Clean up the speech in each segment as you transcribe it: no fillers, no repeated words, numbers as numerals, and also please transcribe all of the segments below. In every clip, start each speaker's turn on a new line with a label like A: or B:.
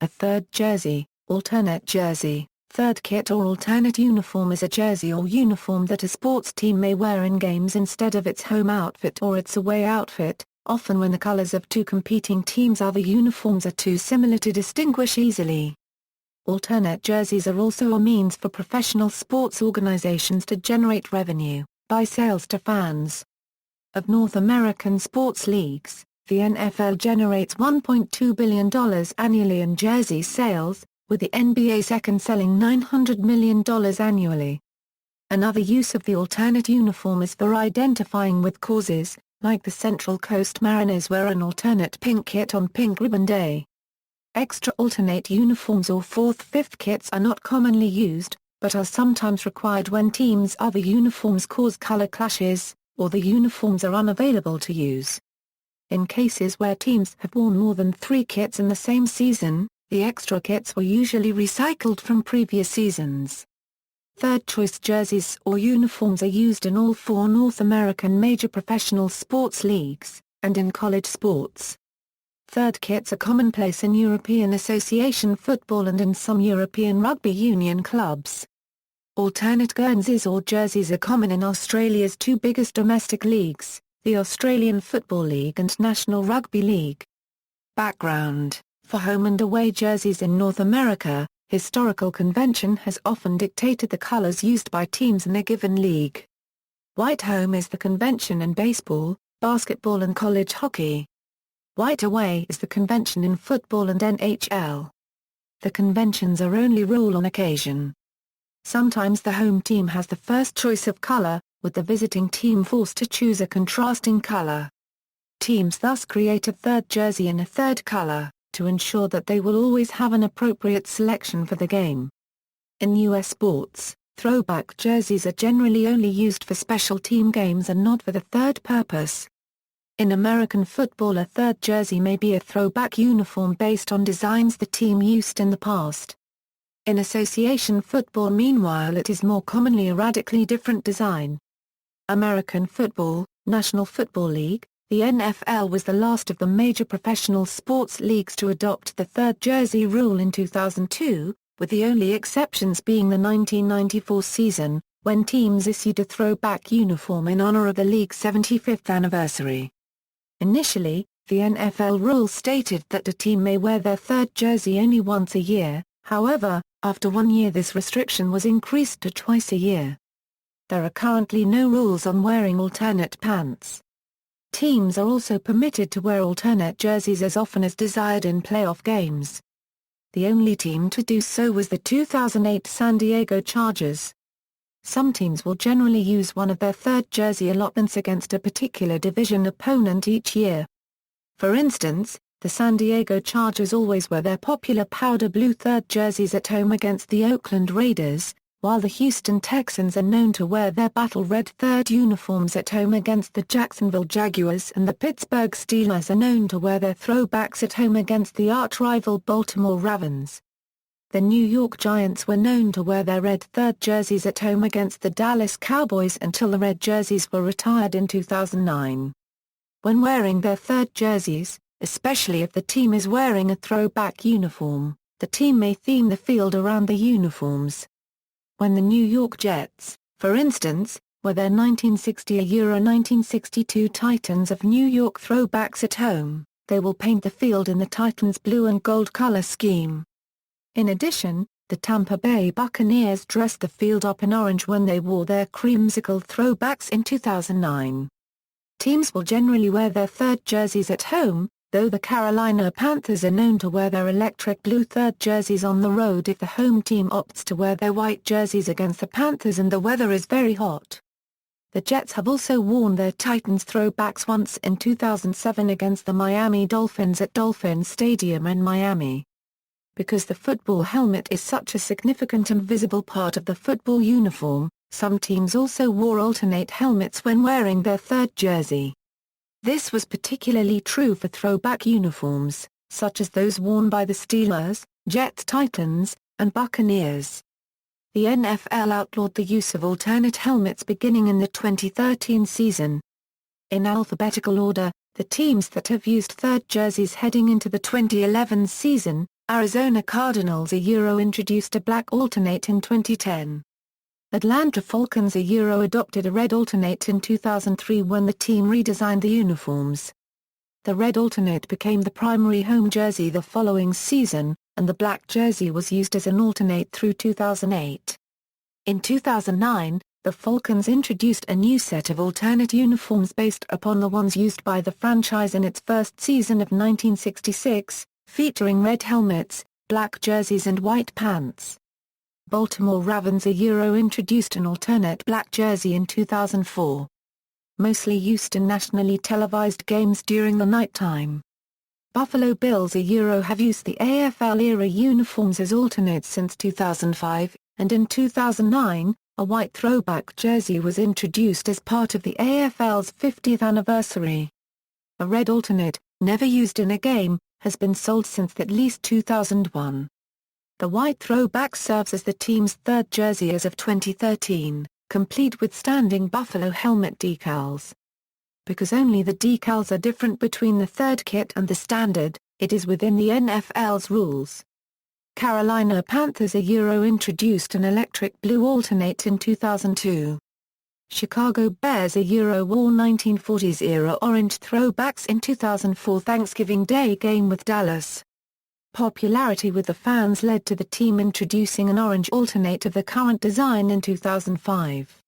A: A third jersey, alternate jersey, third kit or alternate uniform is a jersey or uniform that a sports team may wear in games instead of its home outfit or its away outfit, often when the colors of two competing teams' other uniforms are too similar to distinguish easily. Alternate jerseys are also a means for professional sports organizations to generate revenue, by sales to fans. Of North American sports leagues, the NFL generates $1.2 billion annually in jersey sales, with the NBA second selling $900 million annually. Another use of the alternate uniform is for identifying with causes, like the Central Coast Mariners wear an alternate pink kit on Pink Ribbon Day. Extra alternate uniforms or fourth-fifth kits are not commonly used, but are sometimes required when teams' other uniforms cause color clashes, or the uniforms are unavailable to use. In cases where teams have worn more than 3 kits in the same season, the extra kits were usually recycled from previous seasons. Third-choice jerseys or uniforms are used in all 4 North American major professional sports leagues, and in college sports. Third kits are commonplace in European Association football and in some European rugby union clubs. Alternate guernseys or jerseys are common in Australia's 2 biggest domestic leagues, the Australian Football League and National Rugby League. Background: for home and away jerseys in North America, historical convention has often dictated the colors used by teams in a given league. White home is the convention in baseball, basketball and college hockey. White away is the convention in football and NHL. The conventions are only rule on occasion. Sometimes the home team has the first choice of color, with the visiting team forced to choose a contrasting color. Teams thus create a third jersey in a third color, to ensure that they will always have an appropriate selection for the game. In U.S. sports, throwback jerseys are generally only used for special team games and not for the third purpose. In American football, a third jersey may be a throwback uniform based on designs the team used in the past. In association football, meanwhile, it is more commonly a radically different design. American football, National Football League, the NFL was the last of the major professional sports leagues to adopt the third jersey rule in 2002, with the only exceptions being the 1994 season, when teams issued a throwback uniform in honor of the league's 75th anniversary. Initially, the NFL rule stated that a team may wear their third jersey only once a year, however, after 1 year this restriction was increased to twice a year. There are currently no rules on wearing alternate pants. Teams are also permitted to wear alternate jerseys as often as desired in playoff games. The only team to do so was the 2008 San Diego Chargers. Some teams will generally use one of their third jersey allotments against a particular division opponent each year. For instance, the San Diego Chargers always wear their popular powder blue third jerseys at home against the Oakland Raiders, while the Houston Texans are known to wear their battle red third uniforms at home against the Jacksonville Jaguars, and the Pittsburgh Steelers are known to wear their throwbacks at home against the arch-rival Baltimore Ravens. The New York Giants were known to wear their red third jerseys at home against the Dallas Cowboys until the red jerseys were retired in 2009. When wearing their third jerseys, especially if the team is wearing a throwback uniform, the team may theme the field around the uniforms. When the New York Jets, for instance, wear their 1960-1962 Titans of New York throwbacks at home, they will paint the field in the Titans' blue and gold color scheme. In addition, the Tampa Bay Buccaneers dressed the field up in orange when they wore their creamsicle throwbacks in 2009. Teams will generally wear their third jerseys at home, though the Carolina Panthers are known to wear their electric blue third jerseys on the road if the home team opts to wear their white jerseys against the Panthers and the weather is very hot. The Jets have also worn their Titans throwbacks once in 2007 against the Miami Dolphins at Dolphin Stadium in Miami. Because the football helmet is such a significant and visible part of the football uniform, some teams also wore alternate helmets when wearing their third jersey. This was particularly true for throwback uniforms, such as those worn by the Steelers, Jets, Titans, and Buccaneers. The NFL outlawed the use of alternate helmets beginning in the 2013 season. In alphabetical order, the teams that have used third jerseys heading into the 2011 season, Arizona Cardinals introduced a black alternate in 2010. Atlanta Falcons adopted a red alternate in 2003 when the team redesigned the uniforms. The red alternate became the primary home jersey the following season, and the black jersey was used as an alternate through 2008. In 2009, the Falcons introduced a new set of alternate uniforms based upon the ones used by the franchise in its first season of 1966, featuring red helmets, black jerseys and white pants. Baltimore Ravens introduced an alternate black jersey in 2004. Mostly used in nationally televised games during the nighttime. Buffalo Bills have used the AFL-era uniforms as alternates since 2005, and in 2009, a white throwback jersey was introduced as part of the AFL's 50th anniversary. A red alternate, never used in a game, has been sold since at least 2001. The white throwback serves as the team's third jersey as of 2013, complete with standing buffalo helmet decals. Because only the decals are different between the third kit and the standard, it is within the NFL's rules. Carolina Panthers introduced an electric blue alternate in 2002. Chicago Bears wore 1940s-era orange throwbacks in 2004 Thanksgiving Day game with Dallas. Popularity with the fans led to the team introducing an orange alternate of the current design in 2005.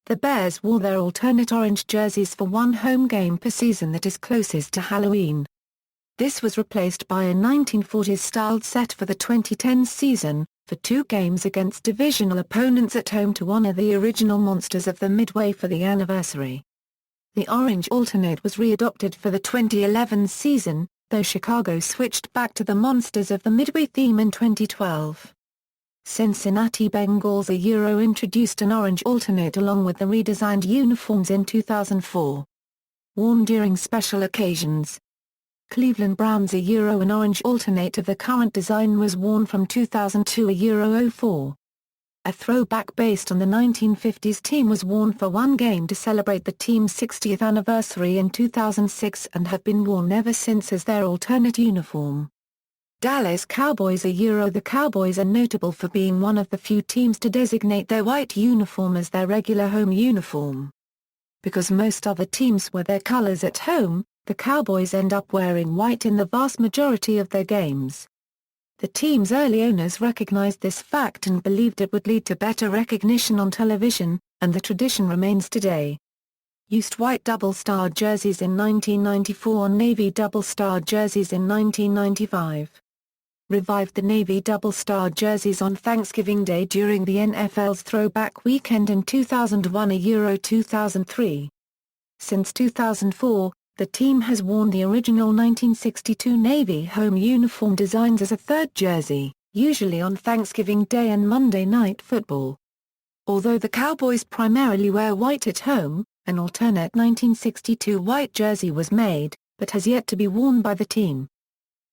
A: The Bears wore their alternate orange jerseys for one home game per season that is closest to Halloween. This was replaced by a 1940s-styled set for the 2010 season, for two games against divisional opponents at home to honor the original monsters of the Midway for the anniversary. The orange alternate was readopted for the 2011 season, though Chicago switched back to the Monsters of the Midway theme in 2012. Cincinnati Bengals introduced an orange alternate along with the redesigned uniforms in 2004. Worn during special occasions. Cleveland Browns an orange alternate of the current design was worn from 2002 04. A throwback based on the 1950s team was worn for one game to celebrate the team's 60th anniversary in 2006 and have been worn ever since as their alternate uniform. Dallas Cowboys The Cowboys are notable for being one of the few teams to designate their white uniform as their regular home uniform. Because most other teams wear their colors at home, the Cowboys end up wearing white in the vast majority of their games. The team's early owners recognized this fact and believed it would lead to better recognition on television, and the tradition remains today. Used white double-starred jerseys in 1994 on navy double-starred jerseys in 1995. Revived the navy double-starred jerseys on Thanksgiving Day during the NFL's Throwback Weekend in 2001 2003. Since 2004, the team has worn the original 1962 Navy home uniform designs as a third jersey, usually on Thanksgiving Day and Monday Night Football. Although the Cowboys primarily wear white at home, an alternate 1962 white jersey was made, but has yet to be worn by the team.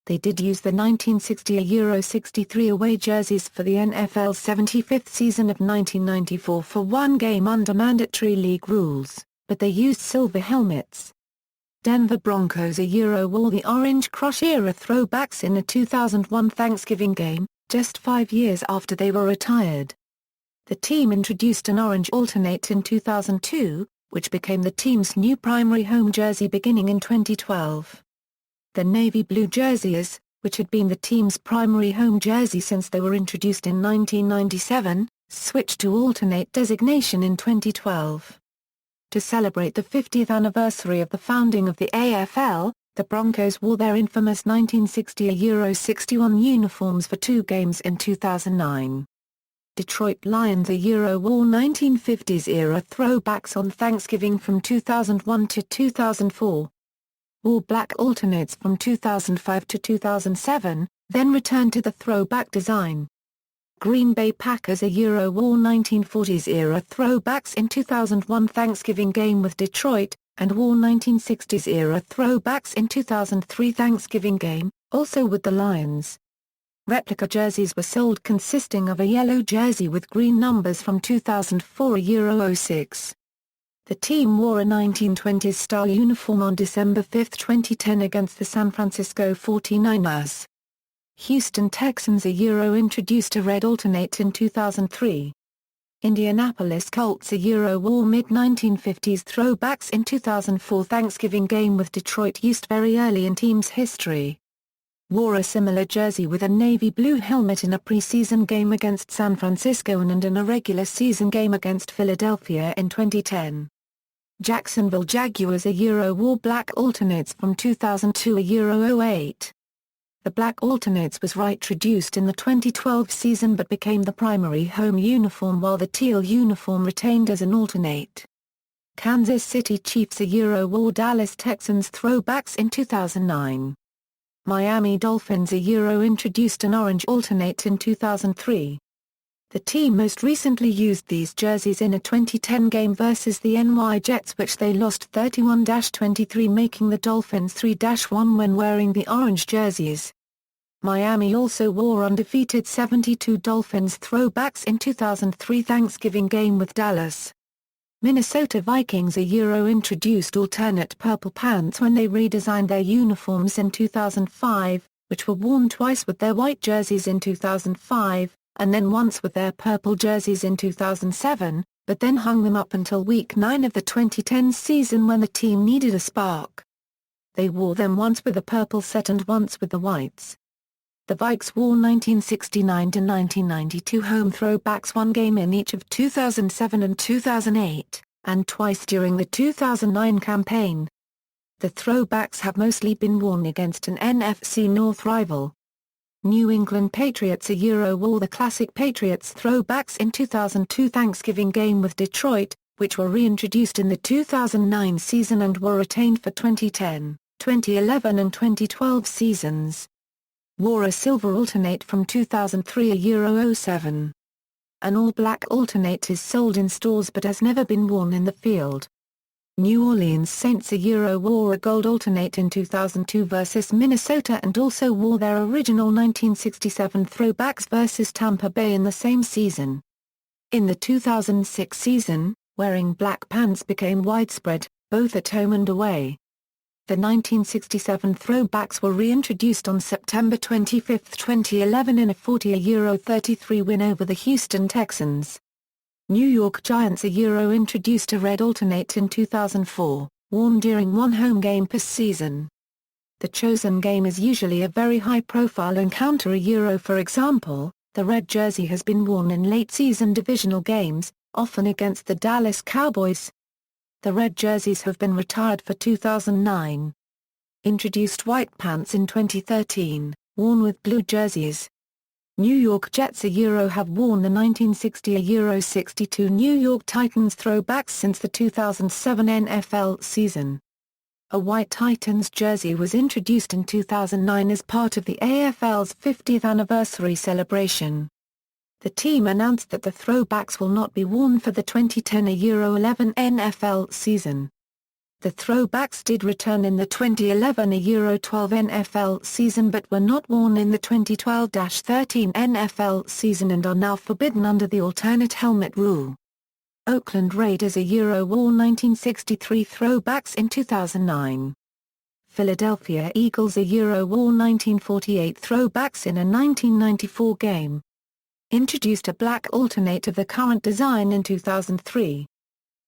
A: They did use the 1960-63 away jerseys for the NFL's 75th season of 1994 for one game under mandatory league rules, but they used silver helmets. Denver Broncos wore the Orange Crush-era throwbacks in a 2001 Thanksgiving game, just 5 years after they were retired. The team introduced an orange alternate in 2002, which became the team's new primary home jersey beginning in 2012. The navy blue jerseys, which had been the team's primary home jersey since they were introduced in 1997, switched to alternate designation in 2012. To celebrate the 50th anniversary of the founding of the AFL, the Broncos wore their infamous 1960-61 uniforms for two games in 2009. Detroit Lions wore 1950s-era throwbacks on Thanksgiving from 2001 to 2004. Wore black alternates from 2005 to 2007, then returned to the throwback design. Green Bay Packers wore 1940s-era throwbacks in 2001 Thanksgiving game with Detroit, and wore 1960s-era throwbacks in 2003 Thanksgiving game, also with the Lions. Replica jerseys were sold consisting of a yellow jersey with green numbers from 2004 06. The team wore a 1920s-style uniform on December 5, 2010 against the San Francisco 49ers. Houston Texans introduced a red alternate in 2003. Indianapolis Colts wore mid-1950s throwbacks in 2004 Thanksgiving game with Detroit used very early in team's history. Wore a similar jersey with a navy blue helmet in a preseason game against San Francisco and in a regular season game against Philadelphia in 2010. Jacksonville Jaguars wore black alternates from 2002 08. The black alternates was reintroduced in the 2012 season but became the primary home uniform while the teal uniform retained as an alternate. Kansas City Chiefs wore Dallas Texans throwbacks in 2009. Miami Dolphins introduced an orange alternate in 2003. The team most recently used these jerseys in a 2010 game versus the NY Jets which they lost 31-23 making the Dolphins 3-1 when wearing the orange jerseys. Miami also wore undefeated 72 Dolphins throwbacks in 2003 Thanksgiving game with Dallas. Minnesota Vikings introduced alternate purple pants when they redesigned their uniforms in 2005, which were worn twice with their white jerseys in 2005, and then once with their purple jerseys in 2007, but then hung them up until Week 9 of the 2010 season when the team needed a spark. They wore them once with the purple set and once with the whites. The Vikes wore 1969-1992 home throwbacks one game in each of 2007 and 2008, and twice during the 2009 campaign. The throwbacks have mostly been worn against an NFC North rival. New England Patriots wore the classic Patriots throwbacks in 2002 Thanksgiving game with Detroit, which were reintroduced in the 2009 season and were retained for 2010, 2011 and 2012 seasons. Wore a silver alternate from 2003 07. An all-black alternate is sold in stores but has never been worn in the field. New Orleans Saints wore a gold alternate in 2002 versus Minnesota and also wore their original 1967 throwbacks versus Tampa Bay in the same season. In the 2006 season, wearing black pants became widespread, both at home and away. The 1967 throwbacks were reintroduced on September 25, 2011 in a 40-33 win over the Houston Texans. New York Giants introduced a red alternate in 2004, worn during one home game per season. The chosen game is usually a very high-profile encounter. For example, the red jersey has been worn in late-season divisional games, often against the Dallas Cowboys. The red jerseys have been retired for 2009. Introduced white pants in 2013, worn with blue jerseys. New York Jets have worn the 1960-62 New York Titans throwbacks since the 2007 NFL season. A white Titans jersey was introduced in 2009 as part of the AFL's 50th anniversary celebration. The team announced that the throwbacks will not be worn for the 2010-11 NFL season. The throwbacks did return in the 2011-12 NFL season but were not worn in the 2012-13 NFL season and are now forbidden under the alternate helmet rule. Oakland Raiders wore 1963 throwbacks in 2009. Philadelphia Eagles wore 1948 throwbacks in a 1994 game. Introduced a black alternate of the current design in 2003.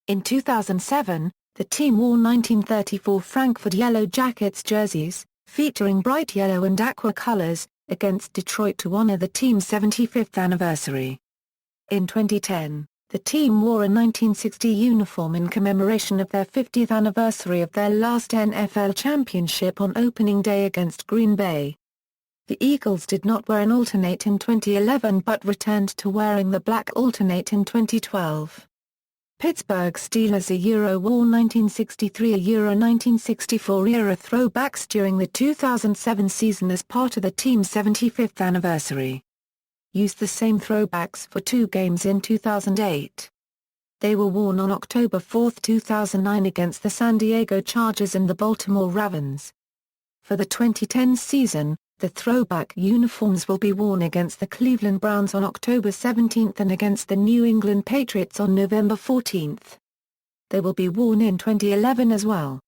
A: In 2007, the team wore 1934 Frankfurt Yellow Jackets jerseys, featuring bright yellow and aqua colors, against Detroit to honor the team's 75th anniversary. In 2010, the team wore a 1960 uniform in commemoration of their 50th anniversary of their last NFL championship on opening day against Green Bay. The Eagles did not wear an alternate in 2011 but returned to wearing the black alternate in 2012. Pittsburgh Steelers wore 1963 era throwbacks during the 2007 season as part of the team's 75th anniversary. Used the same throwbacks for two games in 2008. They were worn on October 4, 2009 against the San Diego Chargers and the Baltimore Ravens. For the 2010 season, the throwback uniforms will be worn against the Cleveland Browns on October 17 and against the New England Patriots on November 14. They will be worn in 2011 as well.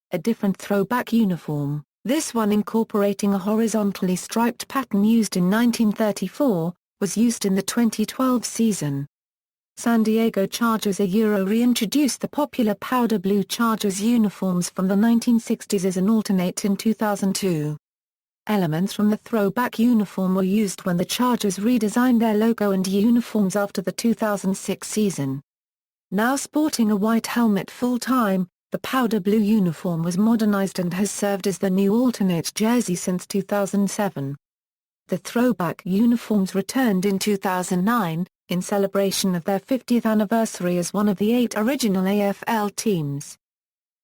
A: A different throwback uniform, This one, incorporating a horizontally striped pattern used in 1934, was used in the 2012 season. San Diego Chargers reintroduced the popular powder blue Chargers uniforms from the 1960s as an alternate in 2002. Elements from the throwback uniform were used when the Chargers redesigned their logo and uniforms after the 2006 season. Now sporting a white helmet full-time, the powder blue uniform was modernized and has served as the new alternate jersey since 2007. The throwback uniforms returned in 2009, in celebration of their 50th anniversary as one of the 8 original AFL teams.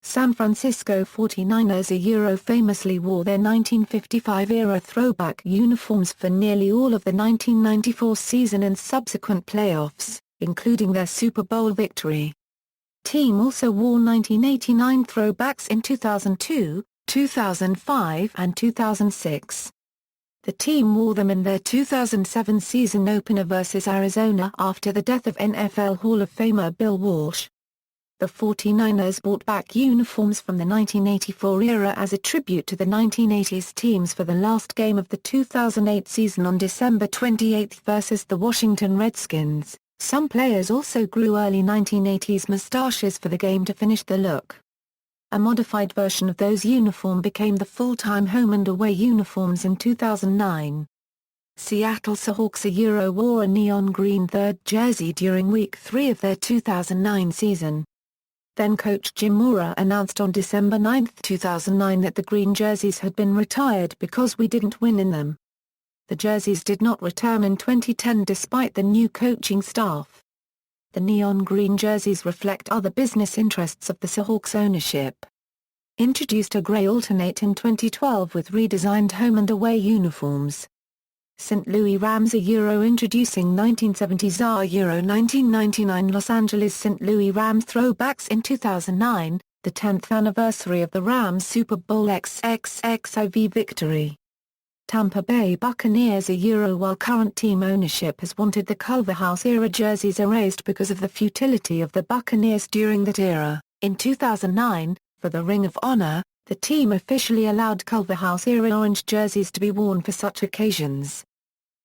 A: San Francisco 49ers famously wore their 1955-era throwback uniforms for nearly all of the 1994 season and subsequent playoffs, including their Super Bowl victory. Team also wore 1989 throwbacks in 2002, 2005 and 2006. The team wore them in their 2007 season opener versus Arizona after the death of NFL Hall of Famer Bill Walsh. The 49ers brought back uniforms from the 1984 era as a tribute to the 1980s teams for the last game of the 2008 season on December 28 versus the Washington Redskins. Some players also grew early 1980s mustaches for the game to finish the look. A modified version of those uniforms became the full-time home and away uniforms in 2009. Seattle Seahawks wore a neon green third jersey during Week 3 of their 2009 season. Then-coach Jim Mora announced on December 9, 2009 that the green jerseys had been retired because we didn't win in them. The jerseys did not return in 2010 despite the new coaching staff. The neon green jerseys reflect other business interests of the Seahawks ownership. Introduced a grey alternate in 2012 with redesigned home and away uniforms. St. Louis Rams introducing 1970s Euro 1999 Los Angeles St. Louis Rams throwbacks in 2009, the 10th anniversary of the Rams Super Bowl XXXIV victory. Tampa Bay Buccaneers while current team ownership has wanted the Culverhouse-era jerseys erased because of the futility of the Buccaneers during that era, in 2009, for the Ring of Honor, the team officially allowed Culverhouse-era orange jerseys to be worn for such occasions.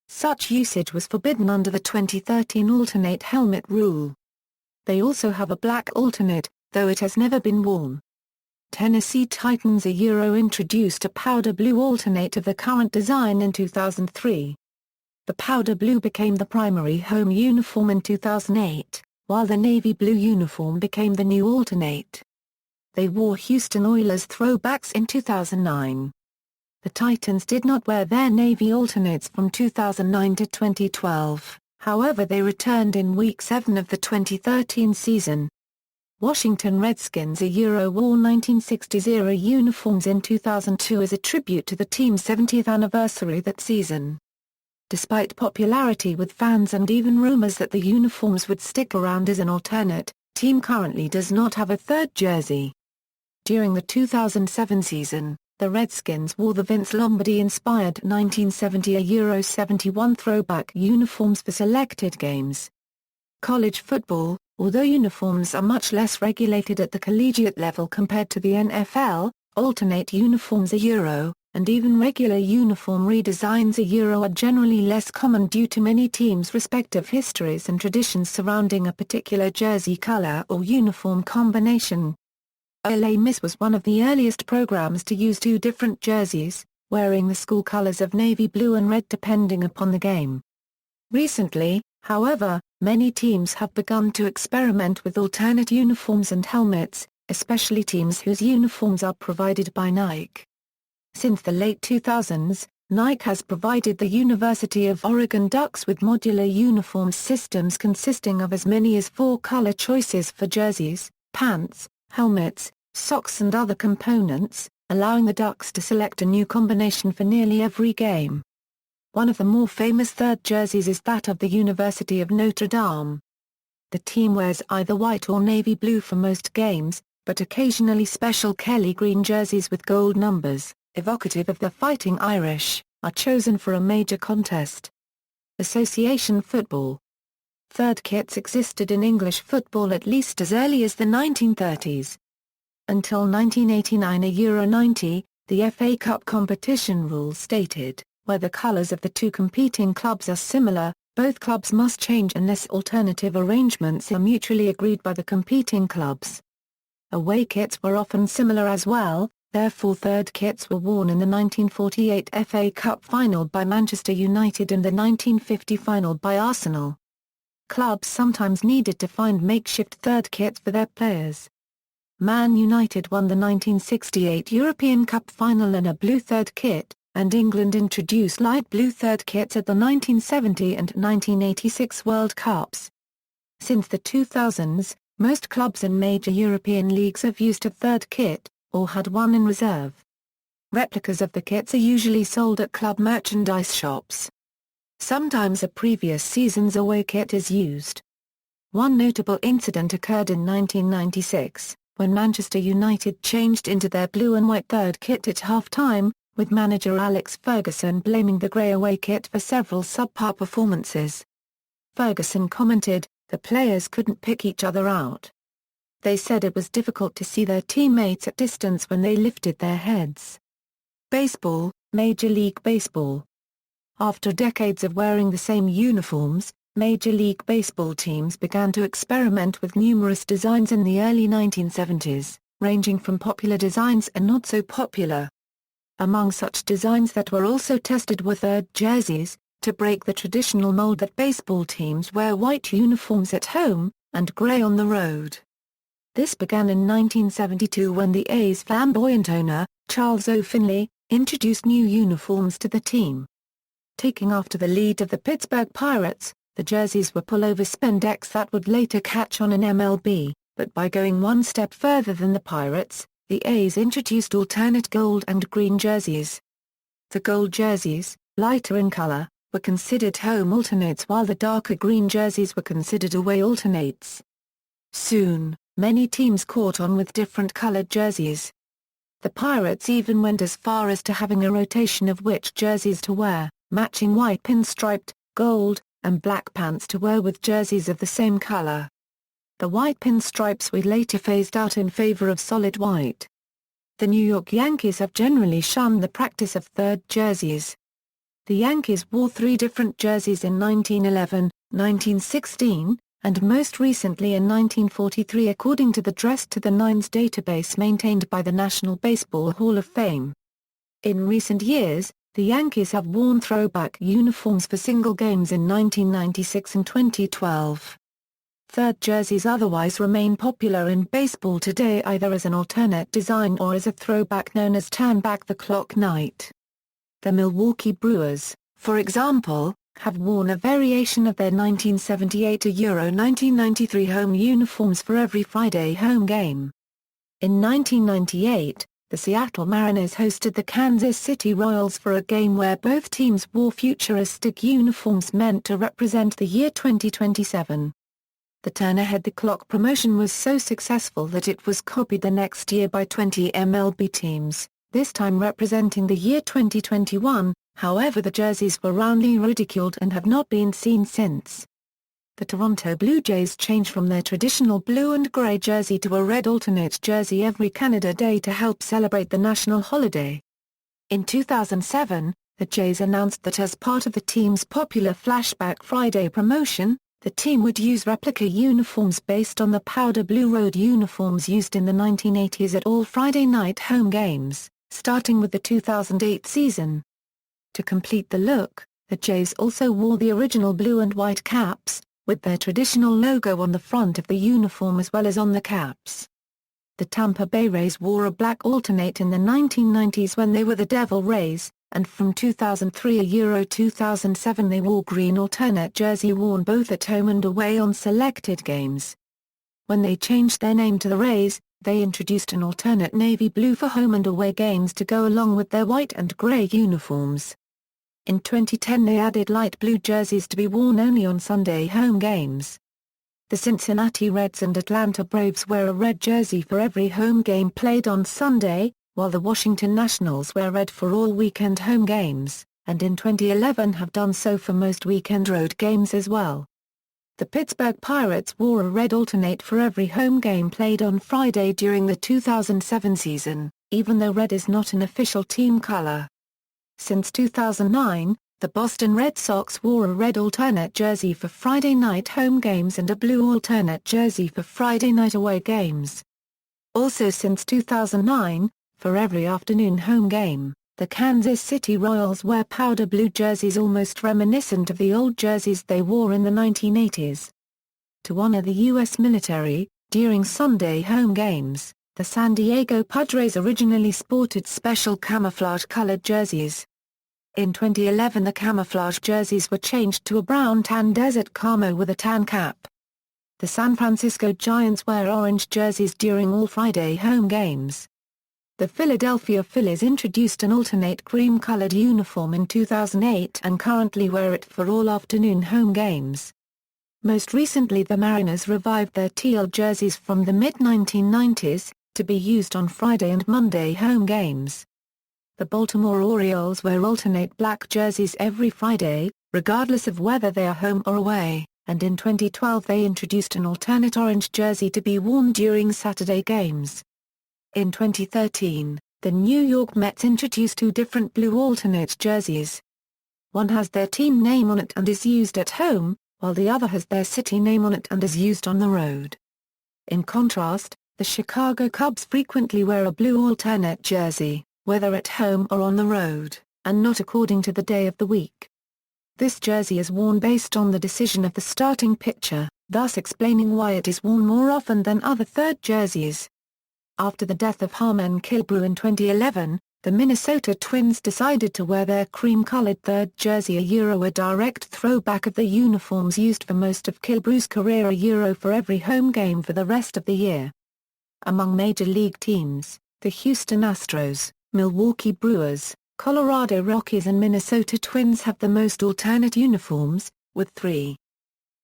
A: Such usage was forbidden under the 2013 alternate helmet rule. They also have a black alternate, though it has never been worn. Tennessee Titans introduced a powder blue alternate of the current design in 2003. The powder blue became the primary home uniform in 2008, while the navy blue uniform became the new alternate. They wore Houston Oilers throwbacks in 2009. The Titans did not wear their navy alternates from 2009 to 2012, however they returned in Week 7 of the 2013 season. Washington Redskins wore 1960s-era uniforms in 2002 as a tribute to the team's 70th anniversary that season. Despite popularity with fans and even rumors that the uniforms would stick around as an alternate, team currently does not have a third jersey. During the 2007 season, the Redskins wore the Vince Lombardi-inspired 1970 71 throwback uniforms for selected games. College football, although uniforms are much less regulated at the collegiate level compared to the NFL, alternate uniforms and even regular uniform redesigns are generally less common due to many teams' respective histories and traditions surrounding a particular jersey color or uniform combination. Ole Miss was one of the earliest programs to use two different jerseys, wearing the school colors of navy blue and red depending upon the game. Recently, however, many teams have begun to experiment with alternate uniforms and helmets, especially teams whose uniforms are provided by Nike. Since the late 2000s, Nike has provided the University of Oregon Ducks with modular uniform systems consisting of as many as 4 color choices for jerseys, pants, helmets, socks and other components, allowing the Ducks to select a new combination for nearly every game. One of the more famous third jerseys is that of the University of Notre Dame. The team wears either white or navy blue for most games, but occasionally special Kelly green jerseys with gold numbers, evocative of the Fighting Irish, are chosen for a major contest. Association football. Third kits existed in English football at least as early as the 1930s. Until 1989 a Euro 90, The FA Cup competition rules stated, where the colours of the two competing clubs are similar, both clubs must change unless alternative arrangements are mutually agreed by the competing clubs. Away kits were often similar as well, therefore third kits were worn in the 1948 FA Cup final by Manchester United and the 1950 final by Arsenal. Clubs sometimes needed to find makeshift third kits for their players. Man United won the 1968 European Cup final in a blue third kit, and England introduced light blue third kits at the 1970 and 1986 World Cups. Since the 2000s, most clubs in major European leagues have used a third kit, or had one in reserve. Replicas of the kits are usually sold at club merchandise shops. Sometimes a previous season's away kit is used. One notable incident occurred in 1996, when Manchester United changed into their blue and white third kit at half-time, with manager Alex Ferguson blaming the grey away kit for several subpar performances. Ferguson commented, "The players couldn't pick each other out. They said it was difficult to see their teammates at distance when they lifted their heads." Baseball, Major League Baseball. After decades of wearing the same uniforms, Major League Baseball teams began to experiment with numerous designs in the early 1970s, ranging from popular designs and not so popular. Among such designs that were also tested were third jerseys, to break the traditional mold that baseball teams wear white uniforms at home, and gray on the road. This began in 1972 when the A's flamboyant owner, Charles O. Finley, introduced new uniforms to the team. Taking after the lead of the Pittsburgh Pirates, the jerseys were pullover spandex that would later catch on in MLB, but by going one step further than the Pirates, the A's introduced alternate gold and green jerseys. The gold jerseys, lighter in color, were considered home alternates while the darker green jerseys were considered away alternates. Soon, many teams caught on with different colored jerseys. The Pirates even went as far as to having a rotation of which jerseys to wear, matching white pinstriped, gold, and black pants to wear with jerseys of the same color. The white pinstripes were later phased out in favor of solid white. The New York Yankees have generally shunned the practice of third jerseys. The Yankees wore three different jerseys in 1911, 1916, and most recently in 1943 according to the Dressed to the Nines database maintained by the National Baseball Hall of Fame. In recent years, the Yankees have worn throwback uniforms for single games in 1996 and 2012. Third jerseys otherwise remain popular in baseball today either as an alternate design or as a throwback known as Turn Back the Clock Night. The Milwaukee Brewers, for example, have worn a variation of their 1978 to Euro 1993 home uniforms for every Friday home game. In 1998, the Seattle Mariners hosted the Kansas City Royals for a game where both teams wore futuristic uniforms meant to represent the year 2027. The Turn Ahead the Clock promotion was so successful that it was copied the next year by 20 MLB teams, this time representing the year 2021, however the jerseys were roundly ridiculed and have not been seen since. The Toronto Blue Jays changed from their traditional blue and gray jersey to a red alternate jersey every Canada Day to help celebrate the national holiday. In 2007, the Jays announced that as part of the team's popular Flashback Friday promotion, the team would use replica uniforms based on the powder blue road uniforms used in the 1980s at all Friday night home games, starting with the 2008 season. To complete the look, the Jays also wore the original blue and white caps, with their traditional logo on the front of the uniform as well as on the caps. The Tampa Bay Rays wore a black alternate in the 1990s when they were the Devil Rays, and from 2003 to Euro 2007 they wore green alternate jersey worn both at home and away on selected games. When they changed their name to the Rays, they introduced an alternate navy blue for home and away games to go along with their white and gray uniforms. In 2010 they added light blue jerseys to be worn only on Sunday home games. The Cincinnati Reds and Atlanta Braves wear a red jersey for every home game played on Sunday, while the Washington Nationals wear red for all weekend home games, and in 2011 have done so for most weekend road games as well. The Pittsburgh Pirates wore a red alternate for every home game played on Friday during the 2007 season, even though red is not an official team color. Since 2009, the Boston Red Sox wore a red alternate jersey for Friday night home games and a blue alternate jersey for Friday night away games. Also since 2009, for every afternoon home game, the Kansas City Royals wear powder blue jerseys almost reminiscent of the old jerseys they wore in the 1980s. To honor the U.S. military, during Sunday home games, the San Diego Padres originally sported special camouflage-colored jerseys. In 2011 the camouflage jerseys were changed to a brown-tan desert camo with a tan cap. The San Francisco Giants wear orange jerseys during all Friday home games. The Philadelphia Phillies introduced an alternate cream-colored uniform in 2008 and currently wear it for all afternoon home games. Most recently the Mariners revived their teal jerseys from the mid-1990s, to be used on Friday and Monday home games. The Baltimore Orioles wear alternate black jerseys every Friday, regardless of whether they are home or away, and in 2012 they introduced an alternate orange jersey to be worn during Saturday games. In 2013, the New York Mets introduced two different blue alternate jerseys. One has their team name on it and is used at home, while the other has their city name on it and is used on the road. In contrast, the Chicago Cubs frequently wear a blue alternate jersey, whether at home or on the road, and not according to the day of the week. This jersey is worn based on the decision of the starting pitcher, thus explaining why it is worn more often than other third jerseys. After the death of Harmon Killebrew in 2011, the Minnesota Twins decided to wear their cream-colored third jersey a direct throwback of the uniforms used for most of Killebrew's career for every home game for the rest of the year. Among major league teams, the Houston Astros, Milwaukee Brewers, Colorado Rockies and Minnesota Twins have the most alternate uniforms, with 3.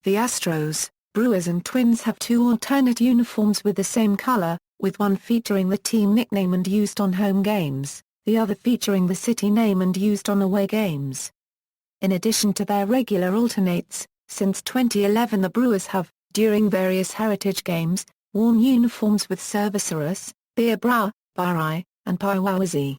A: The Astros, Brewers and Twins have 2 alternate uniforms with the same color, with one featuring the team nickname and used on home games, the other featuring the city name and used on away games. In addition to their regular alternates, since 2011 the Brewers have, during various heritage games, worn uniforms with Cerveceros, Beer Brau, Bari, and Piawazi.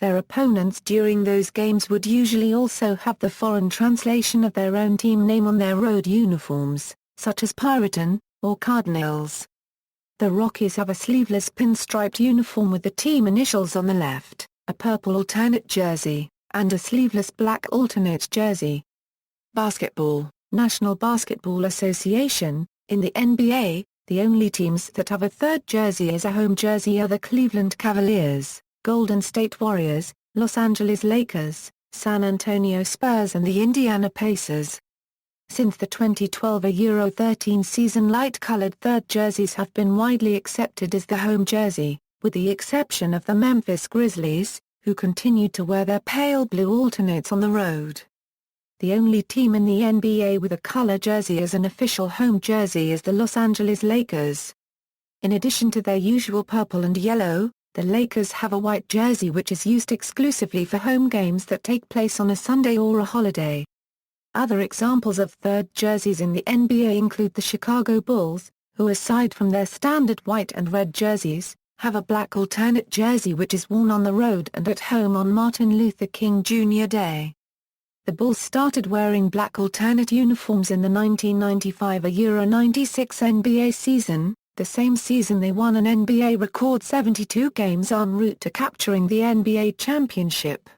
A: Their opponents during those games would usually also have the foreign translation of their own team name on their road uniforms, such as Piraten, or Cardinals. The Rockies have a sleeveless pinstriped uniform with the team initials on the left, a purple alternate jersey, and a sleeveless black alternate jersey. Basketball, National Basketball Association. In the NBA, the only teams that have a third jersey as a home jersey are the Cleveland Cavaliers, Golden State Warriors, Los Angeles Lakers, San Antonio Spurs and the Indiana Pacers. Since the 2012 Euro 13 season light-colored third jerseys have been widely accepted as the home jersey, with the exception of the Memphis Grizzlies, who continued to wear their pale blue alternates on the road. The only team in the NBA with a color jersey as an official home jersey is the Los Angeles Lakers. In addition to their usual purple and yellow, the Lakers have a white jersey which is used exclusively for home games that take place on a Sunday or a holiday. Other examples of third jerseys in the NBA include the Chicago Bulls, who aside from their standard white and red jerseys, have a black alternate jersey which is worn on the road and at home on Martin Luther King Jr. Day. The Bulls started wearing black alternate uniforms in the 1995 Euro 96 NBA season, the same season they won an NBA record 72 games en route to capturing the NBA championship.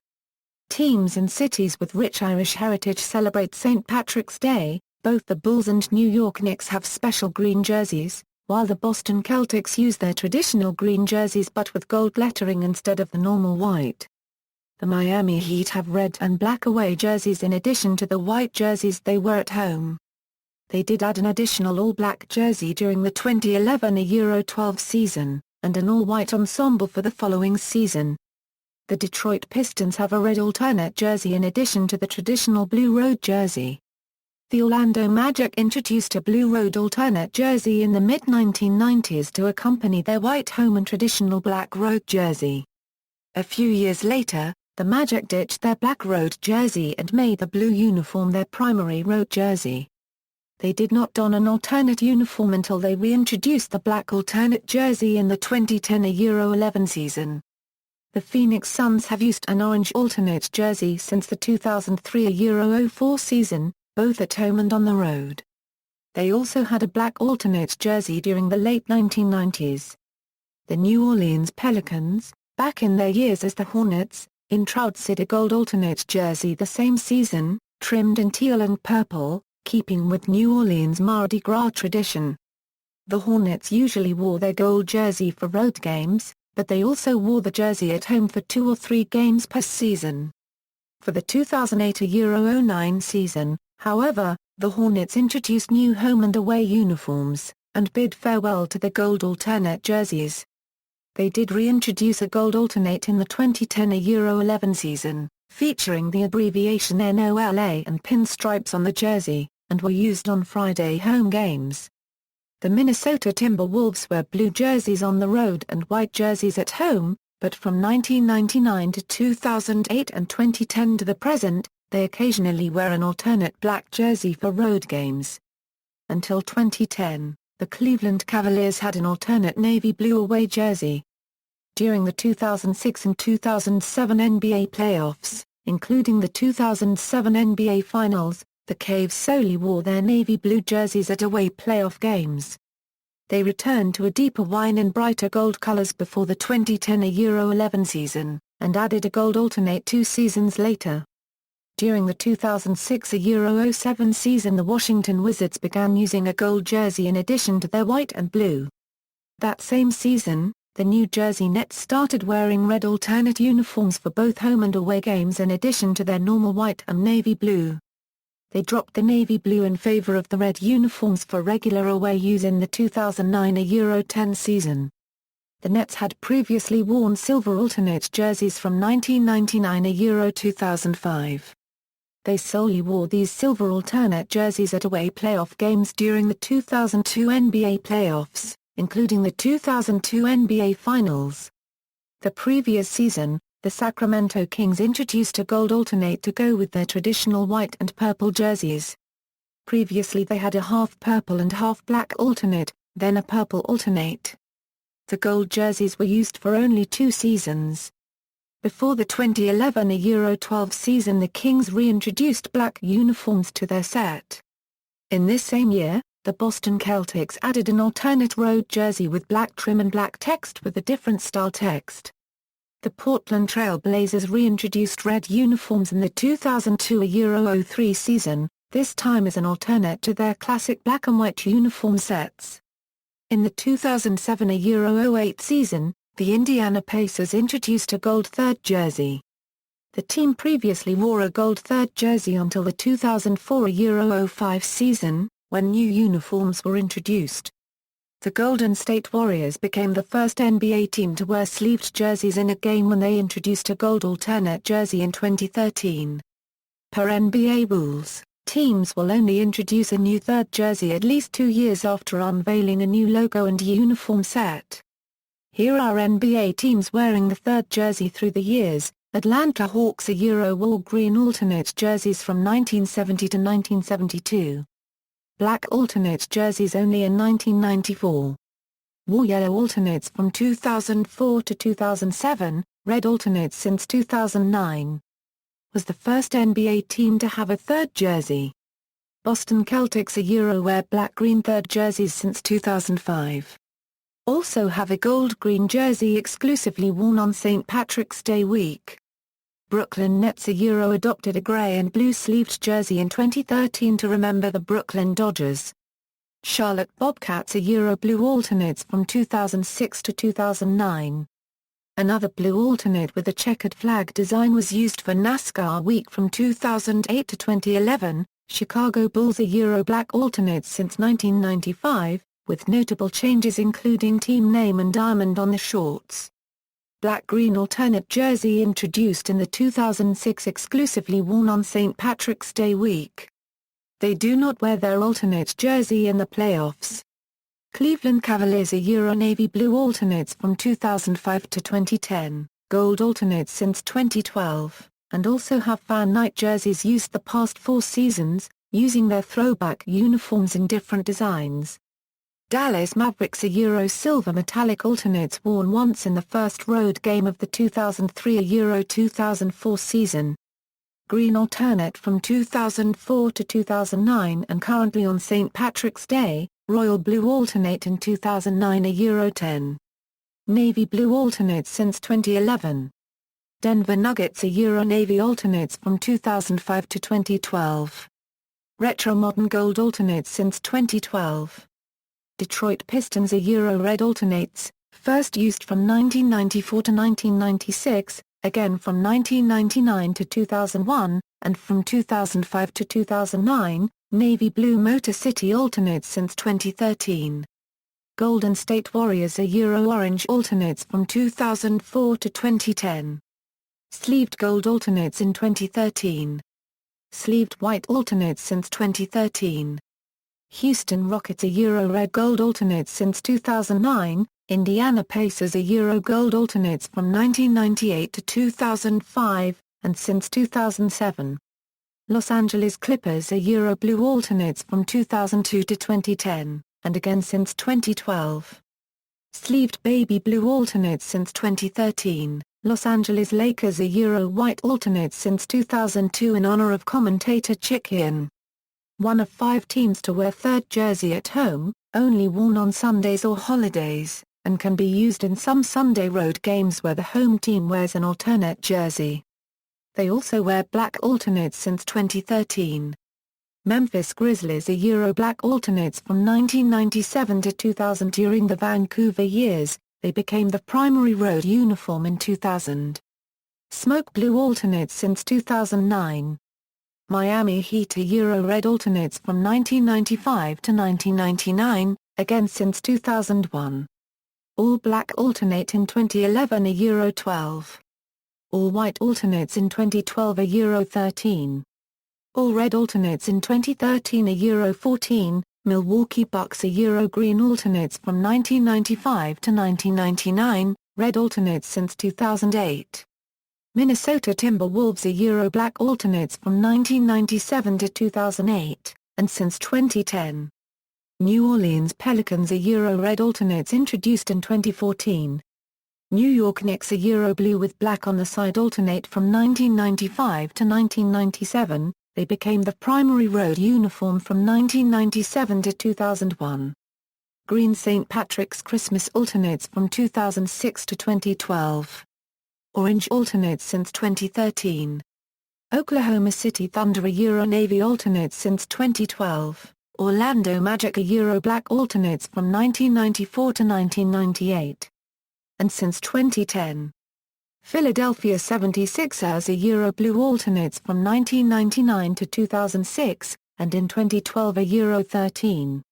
A: Teams in cities with rich Irish heritage celebrate St. Patrick's Day. Both the Bulls and New York Knicks have special green jerseys, while the Boston Celtics use their traditional green jerseys but with gold lettering instead of the normal white. The Miami Heat have red and black away jerseys in addition to the white jerseys they wear at home. They did add an additional all-black jersey during the 2011 Euro 12 season, and an all-white ensemble for the following season. The Detroit Pistons have a red alternate jersey in addition to the traditional blue road jersey. The Orlando Magic introduced a blue road alternate jersey in the mid-1990s to accompany their white home and traditional black road jersey. A few years later, the Magic ditched their black road jersey and made the blue uniform their primary road jersey. They did not don an alternate uniform until they reintroduced the black alternate jersey in the 2010 Euro 11 season. The Phoenix Suns have used an orange alternate jersey since the 2003-04 season, both at home and on the road. They also had a black alternate jersey during the late 1990s. The New Orleans Pelicans, back in their years as the Hornets, introduced a gold alternate jersey the same season, trimmed in teal and purple, keeping with New Orleans' Mardi Gras tradition. The Hornets usually wore their gold jersey for road games, but they also wore the jersey at home for 2 or 3 games per season. For the 2008-09 season, however, the Hornets introduced new home and away uniforms, and bid farewell to the gold alternate jerseys. They did reintroduce a gold alternate in the 2010-11 season, featuring the abbreviation NOLA and pinstripes on the jersey, and were used on Friday home games. The Minnesota Timberwolves wear blue jerseys on the road and white jerseys at home, but from 1999 to 2008 and 2010 to the present, they occasionally wear an alternate black jersey for road games. Until 2010, the Cleveland Cavaliers had an alternate navy blue away jersey. During the 2006 and 2007 NBA playoffs, including the 2007 NBA Finals, the Cavs solely wore their navy blue jerseys at away playoff games. They returned to a deeper wine and brighter gold colors before the 2010-11 season, and added a gold alternate 2 seasons later. During the 2006-07 season, the Washington Wizards began using a gold jersey in addition to their white and blue. That same season, the New Jersey Nets started wearing red alternate uniforms for both home and away games in addition to their normal white and navy blue. They dropped the navy blue in favor of the red uniforms for regular away use in the 2009-10 season. The Nets had previously worn silver alternate jerseys from 1999-2005. They solely wore these silver alternate jerseys at away playoff games during the 2002 NBA playoffs, including the 2002 NBA Finals. The previous season, the Sacramento Kings introduced a gold alternate to go with their traditional white and purple jerseys. Previously they had a half purple and half black alternate, then a purple alternate. The gold jerseys were used for only 2 seasons. Before the 2011-12 season, the Kings reintroduced black uniforms to their set. In this same year, the Boston Celtics added an alternate road jersey with black trim and black text with a different style text. The Portland Trail Blazers reintroduced red uniforms in the 2002-03 season, this time as an alternate to their classic black and white uniform sets. In the 2007-08 season, the Indiana Pacers introduced a gold third jersey. The team previously wore a gold third jersey until the 2004-05 season, when new uniforms were introduced. The Golden State Warriors became the first NBA team to wear sleeved jerseys in a game when they introduced a gold alternate jersey in 2013. Per NBA rules, teams will only introduce a new third jersey at least 2 years after unveiling a new logo and uniform set. Here are NBA teams wearing the third jersey through the years. Atlanta Hawks wore green alternate jerseys from 1970 to 1972. Black alternate jerseys only in 1994. Wore yellow alternates from 2004 to 2007, red alternates since 2009. Was the first NBA team to have a third jersey. Boston Celtics wear black-green third jerseys since 2005. Also have a gold-green jersey exclusively worn on St. Patrick's Day week. Brooklyn Nets adopted a gray and blue sleeved jersey in 2013 to remember the Brooklyn Dodgers. Charlotte Bobcats blue alternates from 2006 to 2009. Another blue alternate with a checkered flag design was used for NASCAR Week from 2008 to 2011. Chicago Bulls black alternates since 1995, with notable changes including team name and diamond on the shorts. Black-green alternate jersey introduced in the 2006 exclusively worn on St. Patrick's Day week. They do not wear their alternate jersey in the playoffs. Cleveland Cavaliers navy blue alternates from 2005 to 2010, gold alternates since 2012, and also have fan night jerseys used the past 4 seasons, using their throwback uniforms in different designs. Dallas Mavericks, a Euro silver metallic alternates worn once in the first road game of the 2003 Euro 2004 season. Green alternate from 2004 to 2009 and currently on St. Patrick's Day. Royal blue alternate in 2009, a Euro 10. Navy blue alternates since 2011. Denver Nuggets, a Euro navy alternates from 2005 to 2012. Retro modern gold alternates since 2012. Detroit Pistons, a Euro red alternates, first used from 1994 to 1996, again from 1999 to 2001, and from 2005 to 2009, Navy blue Motor City alternates since 2013. Golden State Warriors, a Euro orange alternates from 2004 to 2010. Sleeved gold alternates in 2013. Sleeved white alternates since 2013. Houston Rockets, a Euro red gold alternates since 2009. Indiana Pacers, a Euro gold alternates from 1998 to 2005, and since 2007. Los Angeles Clippers, a Euro blue alternates from 2002 to 2010, and again since 2012. Sleeved baby blue alternates since 2013. Los Angeles Lakers, a Euro white alternates since 2002 in honor of commentator Chick Hien. One of 5 teams to wear third jersey at home, only worn on Sundays or holidays, and can be used in some Sunday road games where the home team wears an alternate jersey. They also wear black alternates since 2013. Memphis Grizzlies, a Euro black alternates from 1997 to 2000. During the Vancouver years, they became the primary road uniform in 2000. Smoke blue alternates since 2009. Miami Heat, a Euro red alternates from 1995 to 1999, again since 2001. All black alternate in 2011, a Euro 12. All white alternates in 2012, a Euro 13. All red alternates in 2013, a Euro 14. Milwaukee Bucks, a Euro green alternates from 1995 to 1999, red alternates since 2008. Minnesota Timberwolves, a Euro black alternates from 1997 to 2008, and since 2010. New Orleans Pelicans, a Euro red alternates introduced in 2014. New York Knicks, a Euro blue with black on the side alternate from 1995 to 1997, they became the primary road uniform from 1997 to 2001. Green St. Patrick's Christmas alternates from 2006 to 2012. Orange alternates since 2013. Oklahoma City Thunder, a Euro navy alternates since 2012. Orlando Magic, a Euro black alternates from 1994 to 1998. And since 2010. Philadelphia 76ers, a Euro blue alternates from 1999 to 2006, and in 2012 a Euro 13.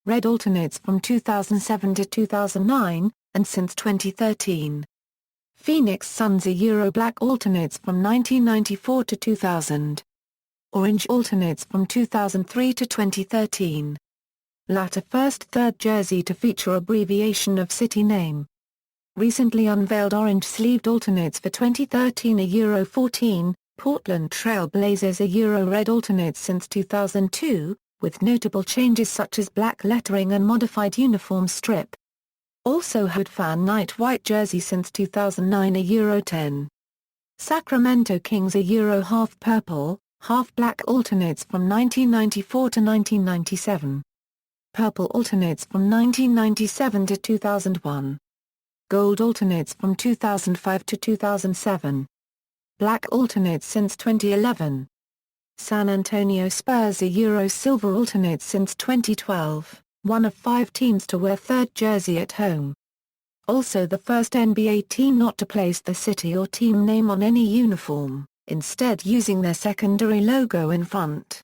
A: Red alternates from 2007 to 2009, and since 2013. Phoenix Suns, a Euro black alternates from 1994 to 2000. Orange alternates from 2003 to 2013. Latter first third jersey to feature abbreviation of city name. Recently unveiled orange sleeved alternates for 2013, a Euro 14. Portland Trail Blazers, a Euro red alternates since 2002, with notable changes such as black lettering and modified uniform strip. Also Hood Fan Night white jersey since 2009, a Euro 10. Sacramento Kings, a Euro half purple, half black alternates from 1994 to 1997. Purple alternates from 1997 to 2001. Gold alternates from 2005 to 2007. Black alternates since 2011. San Antonio Spurs, a Euro silver alternates since 2012, one of 5 teams to wear third jersey at home. Also the first NBA team not to place the city or team name on any uniform, instead using their secondary logo in front.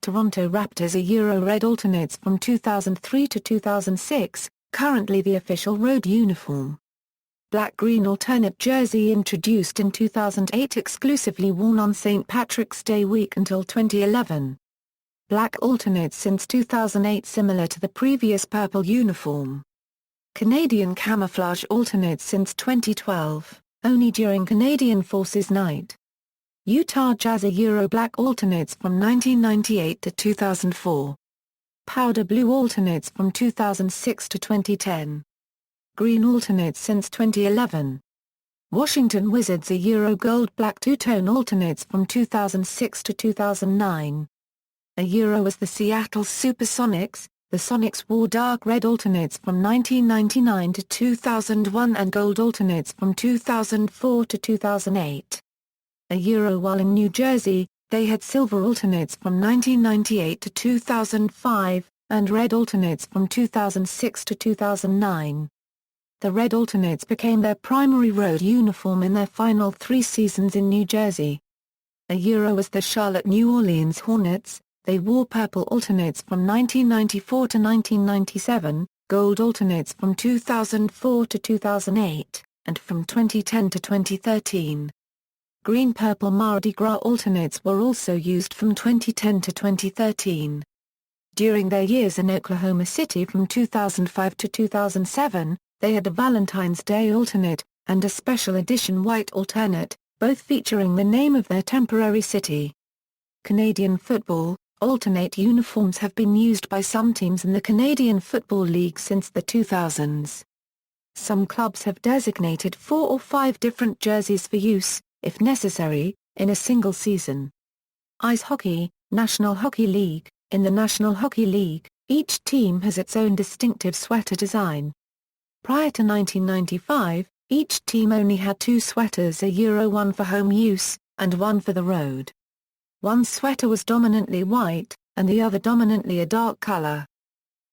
A: Toronto Raptors, a Euro red alternates from 2003 to 2006, currently the official road uniform. Black-green alternate jersey introduced in 2008, exclusively worn on St. Patrick's Day week until 2011. Black alternates since 2008, similar to the previous purple uniform. Canadian camouflage alternates since 2012, only during Canadian Forces Night. Utah Jazz, a Euro black alternates from 1998 to 2004. Powder blue alternates from 2006 to 2010. Green alternates since 2011. Washington Wizards gold black two-tone alternates from 2006 to 2009. As the Seattle Supersonics, the Sonics wore dark red alternates from 1999 to 2001 and gold alternates from 2004 to 2008. While in New Jersey, they had silver alternates from 1998 to 2005, and red alternates from 2006 to 2009. The red alternates became their primary road uniform in their final 3 seasons in New Jersey. As the Charlotte New Orleans Hornets, they wore purple alternates from 1994 to 1997, gold alternates from 2004 to 2008, and from 2010 to 2013. Green-purple Mardi Gras alternates were also used from 2010 to 2013. During their years in Oklahoma City from 2005 to 2007, they had a Valentine's Day alternate, and a special edition white alternate, both featuring the name of their temporary city. Canadian football, alternate uniforms have been used by some teams in the Canadian Football League since the 2000s. Some clubs have designated 4 or 5 different jerseys for use, if necessary, in a single season. Ice hockey, National Hockey League. In the National Hockey League, each team has its own distinctive sweater design. Prior to 1995, each team only had 2 sweaters, one for home use, and one for the road. One sweater was dominantly white, and the other dominantly a dark color.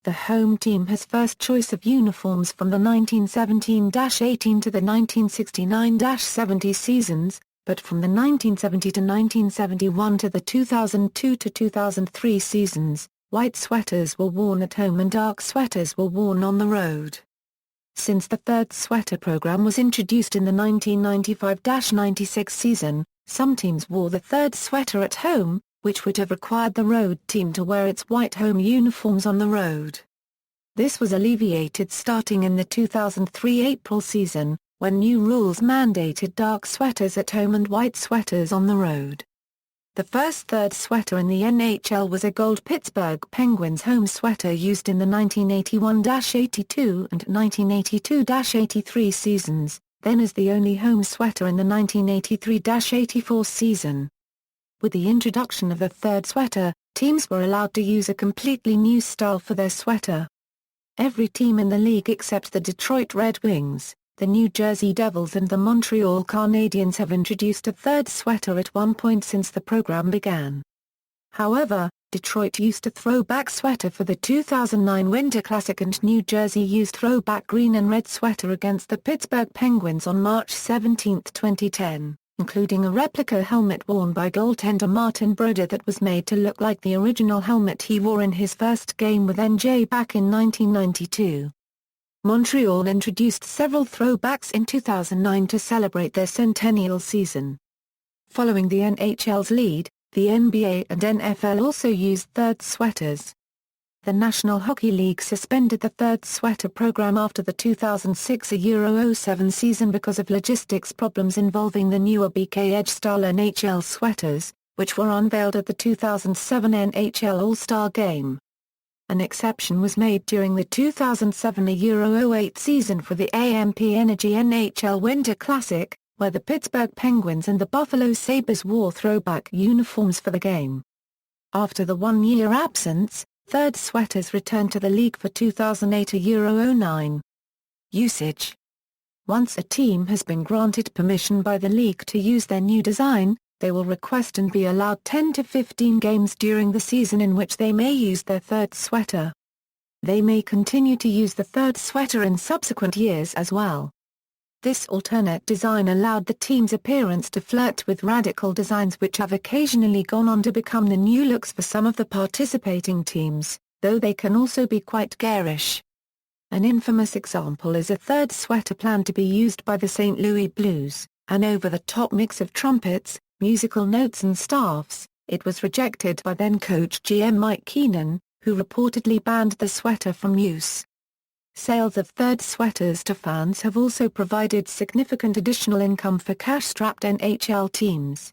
A: The home team has first choice of uniforms from the 1917-18 to the 1969-70 seasons, but from the 1970 to 1971 to the 2002 to 2003 seasons, white sweaters were worn at home and dark sweaters were worn on the road. Since the third sweater program was introduced in the 1995-96 season, some teams wore the third sweater at home, which would have required the road team to wear its white home uniforms on the road. This was alleviated starting in the 2003 April season, when new rules mandated dark sweaters at home and white sweaters on the road. The first third sweater in the NHL was a gold Pittsburgh Penguins home sweater used in the 1981-82 and 1982-83 seasons, then as the only home sweater in the 1983-84 season. With the introduction of the third sweater, teams were allowed to use a completely new style for their sweater. Every team in the league except the Detroit Red Wings, the New Jersey Devils and the Montreal Canadiens have introduced a third sweater at one point since the program began. However, Detroit used a throwback sweater for the 2009 Winter Classic and New Jersey used throwback green and red sweater against the Pittsburgh Penguins on March 17, 2010, including a replica helmet worn by goaltender Martin Brodeur that was made to look like the original helmet he wore in his first game with NJ back in 1992. Montreal introduced several throwbacks in 2009 to celebrate their centennial season. Following the NHL's lead, the NBA and NFL also used third sweaters. The National Hockey League suspended the third sweater program after the 2006-07 season because of logistics problems involving the newer BK Edge-style NHL sweaters, which were unveiled at the 2007 NHL All-Star Game. An exception was made during the 2007-08 season for the AMP Energy NHL Winter Classic, where the Pittsburgh Penguins and the Buffalo Sabres wore throwback uniforms for the game. After the one-year absence, third sweaters returned to the league for 2008-09. Usage. Once a team has been granted permission by the league to use their new design, they will request and be allowed 10 to 15 games during the season in which they may use their third sweater. They may continue to use the third sweater in subsequent years as well. This alternate design allowed the team's appearance to flirt with radical designs which have occasionally gone on to become the new looks for some of the participating teams, though they can also be quite garish. An infamous example is a third sweater planned to be used by the St. Louis Blues, an over-the-top mix of trumpets, musical notes and staffs. It was rejected by then-coach GM Mike Keenan, who reportedly banned the sweater from use. Sales of third sweaters to fans have also provided significant additional income for cash-strapped NHL teams.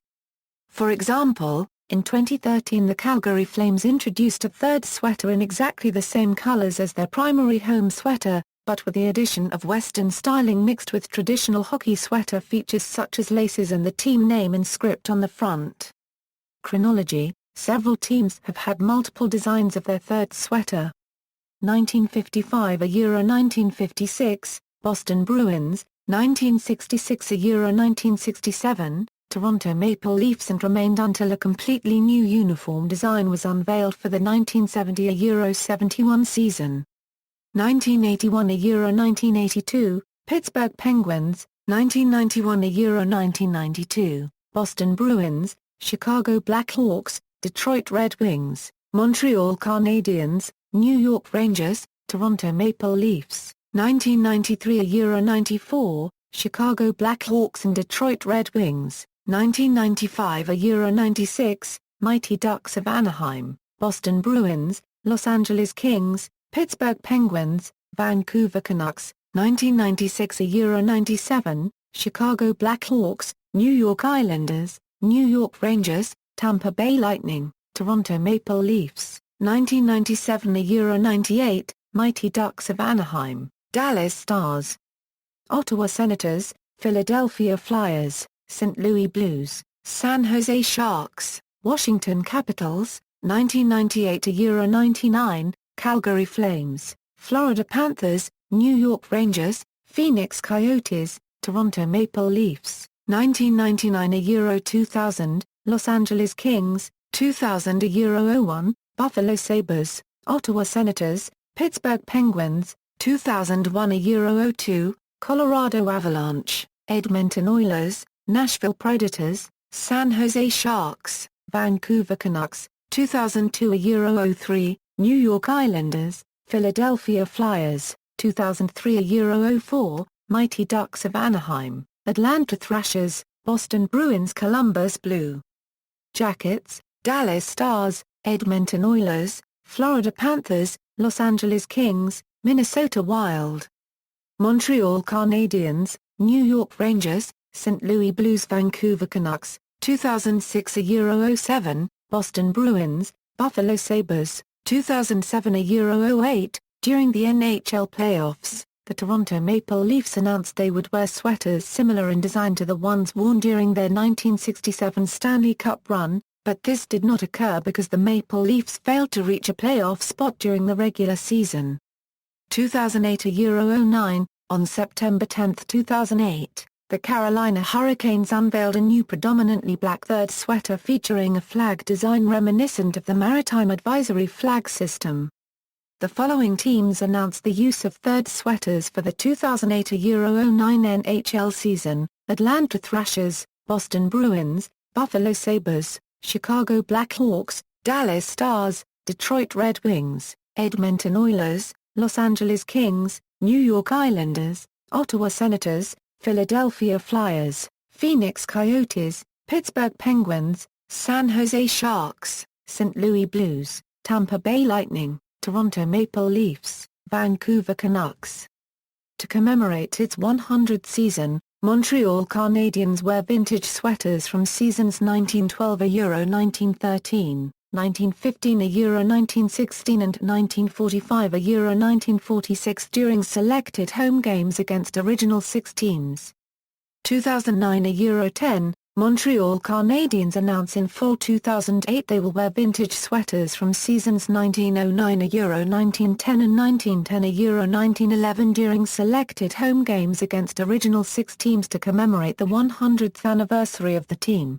A: For example, In 2013 the Calgary Flames introduced a third sweater in exactly the same colors as their primary home sweater, but with the addition of Western styling mixed with traditional hockey sweater features such as laces and the team name and script on the front. Chronology: several teams have had multiple designs of their third sweater. 1955 Euro 1956, Boston Bruins, 1966 Euro 1967, Toronto Maple Leafs, and remained until a completely new uniform design was unveiled for the 1970 Euro 71 season. 1981 Euro 1982, Pittsburgh Penguins, 1991 Euro 1992, Boston Bruins, Chicago Blackhawks, Detroit Red Wings, Montreal Canadiens, New York Rangers, Toronto Maple Leafs, 1993 Euro 94, Chicago Blackhawks and Detroit Red Wings, 1995 Euro 96, Mighty Ducks of Anaheim, Boston Bruins, Los Angeles Kings, Pittsburgh Penguins, Vancouver Canucks, 1996 Euro 97, Chicago Blackhawks, New York Islanders, New York Rangers, Tampa Bay Lightning, Toronto Maple Leafs, 1997 Euro 98, Mighty Ducks of Anaheim, Dallas Stars, Ottawa Senators, Philadelphia Flyers, St. Louis Blues, San Jose Sharks, Washington Capitals, 1998 Euro 99, Calgary Flames, Florida Panthers, New York Rangers, Phoenix Coyotes, Toronto Maple Leafs, 1999 Euro 2000, Los Angeles Kings, 2000 Euro 01, Buffalo Sabres, Ottawa Senators, Pittsburgh Penguins, 2001 Euro 02, Colorado Avalanche, Edmonton Oilers, Nashville Predators, San Jose Sharks, Vancouver Canucks, 2002 Euro 03, New York Islanders, Philadelphia Flyers, 2003 Euro 04, Mighty Ducks of Anaheim, Atlanta Thrashers, Boston Bruins, Columbus Blue Jackets, Dallas Stars, Edmonton Oilers, Florida Panthers, Los Angeles Kings, Minnesota Wild, Montreal Canadiens, New York Rangers, St. Louis Blues, Vancouver Canucks, 2006 Euro 07, Boston Bruins, Buffalo Sabres, 2007 Euro 08. During the NHL playoffs, the Toronto Maple Leafs announced they would wear sweaters similar in design to the ones worn during their 1967 Stanley Cup run, but this did not occur because the Maple Leafs failed to reach a playoff spot during the regular season. 2008 Euro 09, on September 10, 2008, the Carolina Hurricanes unveiled a new predominantly black third sweater featuring a flag design reminiscent of the Maritime Advisory flag system. The following teams announced the use of third sweaters for the 2008 Euro 09 NHL season: Atlanta Thrashers, Boston Bruins, Buffalo Sabres, Chicago Blackhawks, Dallas Stars, Detroit Red Wings, Edmonton Oilers, Los Angeles Kings, New York Islanders, Ottawa Senators, Philadelphia Flyers, Phoenix Coyotes, Pittsburgh Penguins, San Jose Sharks, St. Louis Blues, Tampa Bay Lightning, Toronto Maple Leafs, Vancouver Canucks. To commemorate its 100th season, Montreal Canadiens wear vintage sweaters from seasons 1912 Euro 1913, 1915 Euro 1916 and 1945 Euro 1946 during selected home games against original six teams. 2009 Euro 10, Montreal Canadiens announce in fall 2008 they will wear vintage sweaters from seasons 1909 Euro 1910 and 1910 Euro 1911 during selected home games against original six teams to commemorate the 100th anniversary of the team.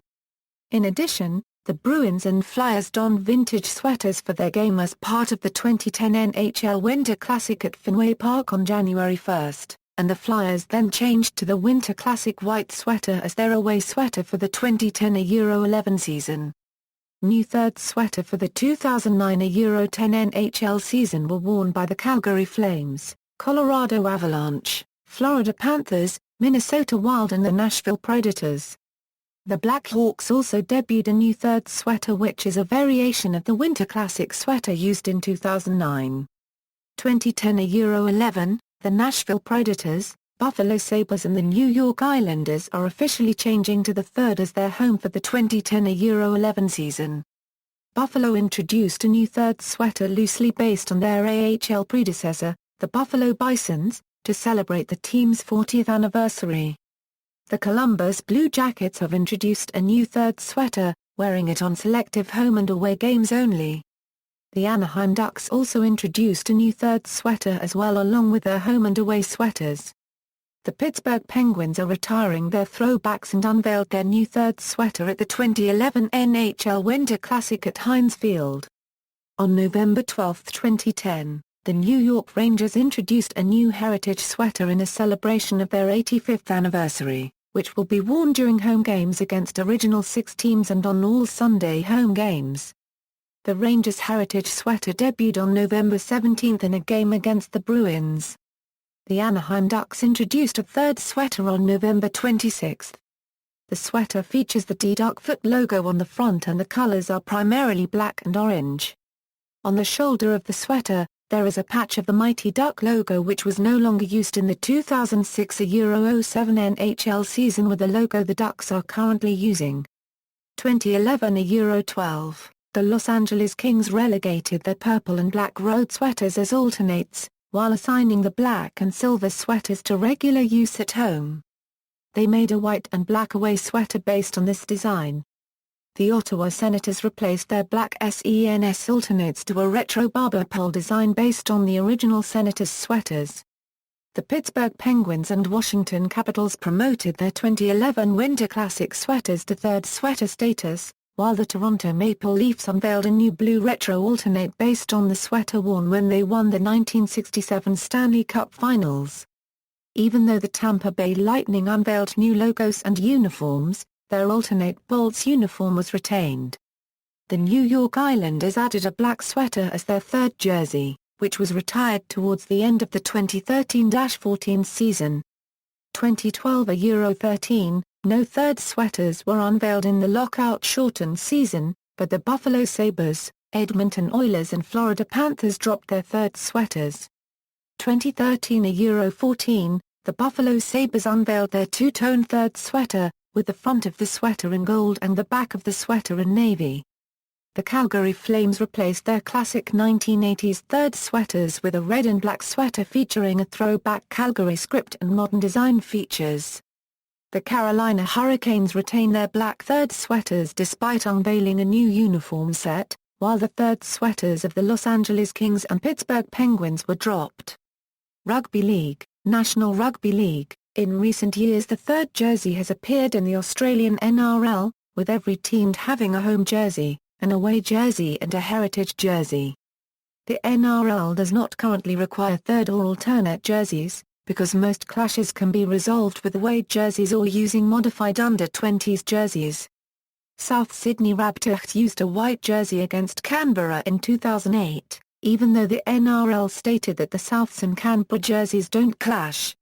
A: In addition, the Bruins and Flyers donned vintage sweaters for their game as part of the 2010 NHL Winter Classic at Fenway Park on January 1, and the Flyers then changed to the Winter Classic white sweater as their away sweater for the 2010 Euro 11 season. New third sweater for the 2009 Euro 10 NHL season were worn by the Calgary Flames, Colorado Avalanche, Florida Panthers, Minnesota Wild and the Nashville Predators. The Blackhawks also debuted a new third sweater which is a variation of the Winter Classic sweater used in 2009. 2010 Euro 11, the Nashville Predators, Buffalo Sabres and the New York Islanders are officially changing to the third as their home for the 2010 Euro 11 season. Buffalo introduced a new third sweater loosely based on their AHL predecessor, the Buffalo Bisons, to celebrate the team's 40th anniversary. The Columbus Blue Jackets have introduced a new third sweater, wearing it on selective home and away games only. The Anaheim Ducks also introduced a new third sweater as well along with their home and away sweaters. The Pittsburgh Penguins are retiring their throwbacks and unveiled their new third sweater at the 2011 NHL Winter Classic at Heinz Field. On November 12, 2010, the New York Rangers introduced a new heritage sweater in a celebration of their 85th anniversary, which will be worn during home games against original six teams and on all Sunday home games. The Rangers' heritage sweater debuted on November 17 in a game against the Bruins. The Anaheim Ducks introduced a third sweater on November 26. The sweater features the D-Duckfoot logo on the front and the colors are primarily black and orange. On the shoulder of the sweater, there is a patch of the Mighty Duck logo which was no longer used in the 2006 Euro 07 NHL season with the logo the Ducks are currently using. 2011 Euro 12, the Los Angeles Kings relegated their purple and black road sweaters as alternates, while assigning the black and silver sweaters to regular use at home. They made a white and black away sweater based on this design. The Ottawa Senators replaced their black SENS alternates to a retro barber pole design based on the original Senators sweaters. The Pittsburgh Penguins and Washington Capitals promoted their 2011 Winter Classic sweaters to third sweater status, while the Toronto Maple Leafs unveiled a new blue retro alternate based on the sweater worn when they won the 1967 Stanley Cup Finals. Even though the Tampa Bay Lightning unveiled new logos and uniforms, their alternate Bolts uniform was retained. The New York Islanders added a black sweater as their third jersey, which was retired towards the end of the 2013-14 season. 2012 Euro 13, no third sweaters were unveiled in the lockout-shortened season, but the Buffalo Sabres, Edmonton Oilers and Florida Panthers dropped their third sweaters. 2013 Euro 14, the Buffalo Sabres unveiled their two-tone third sweater, with the front of the sweater in gold and the back of the sweater in navy. The Calgary Flames replaced their classic 1980s third sweaters with a red and black sweater featuring a throwback Calgary script and modern design features. The Carolina Hurricanes retain their black third sweaters despite unveiling a new uniform set, while the third sweaters of the Los Angeles Kings and Pittsburgh Penguins were dropped. Rugby League, National Rugby League. In recent years the third jersey has appeared in the Australian NRL, with every team having a home jersey, an away jersey and a heritage jersey. The NRL does not currently require third or alternate jerseys, because most clashes can be resolved with away jerseys or using modified under-20s jerseys. South Sydney Rabbitohs used a white jersey against Canberra in 2008, even though the NRL stated that the Souths and Canberra jerseys don't clash.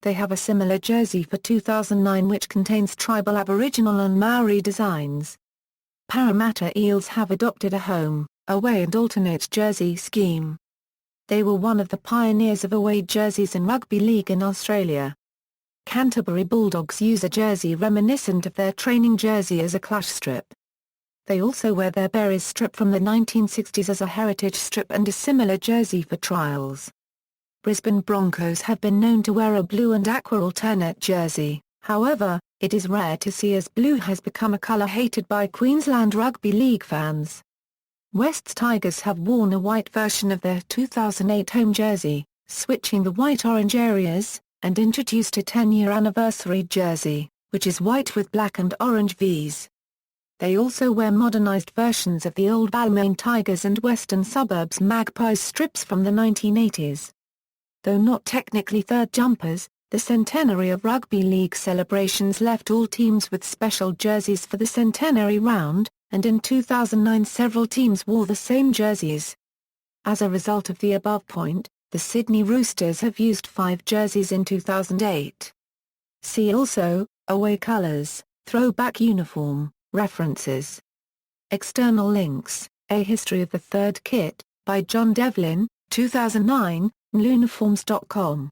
A: They have a similar jersey for 2009 which contains tribal Aboriginal and Maori designs. Parramatta Eels have adopted a home, away and alternate jersey scheme. They were one of the pioneers of away jerseys in rugby league in Australia. Canterbury Bulldogs use a jersey reminiscent of their training jersey as a clash strip. They also wear their Berries strip from the 1960s as a heritage strip and a similar jersey for trials. Brisbane Broncos have been known to wear a blue and aqua alternate jersey, however, it is rare to see as blue has become a colour hated by Queensland Rugby League fans. West's Tigers have worn a white version of their 2008 home jersey, switching the white-orange areas, and introduced a 10-year anniversary jersey, which is white with black and orange V's. They also wear modernised versions of the old Balmain Tigers and Western Suburbs Magpies strips from the 1980s. Though not technically third jumpers, the centenary of rugby league celebrations left all teams with special jerseys for the centenary round, and in 2009 several teams wore the same jerseys. As a result of the above point, the Sydney Roosters have used 5 jerseys in 2008. See also, away colours, throwback uniform, references. External links, A History of the Third Kit, by John Devlin, 2009, Luniforms.com.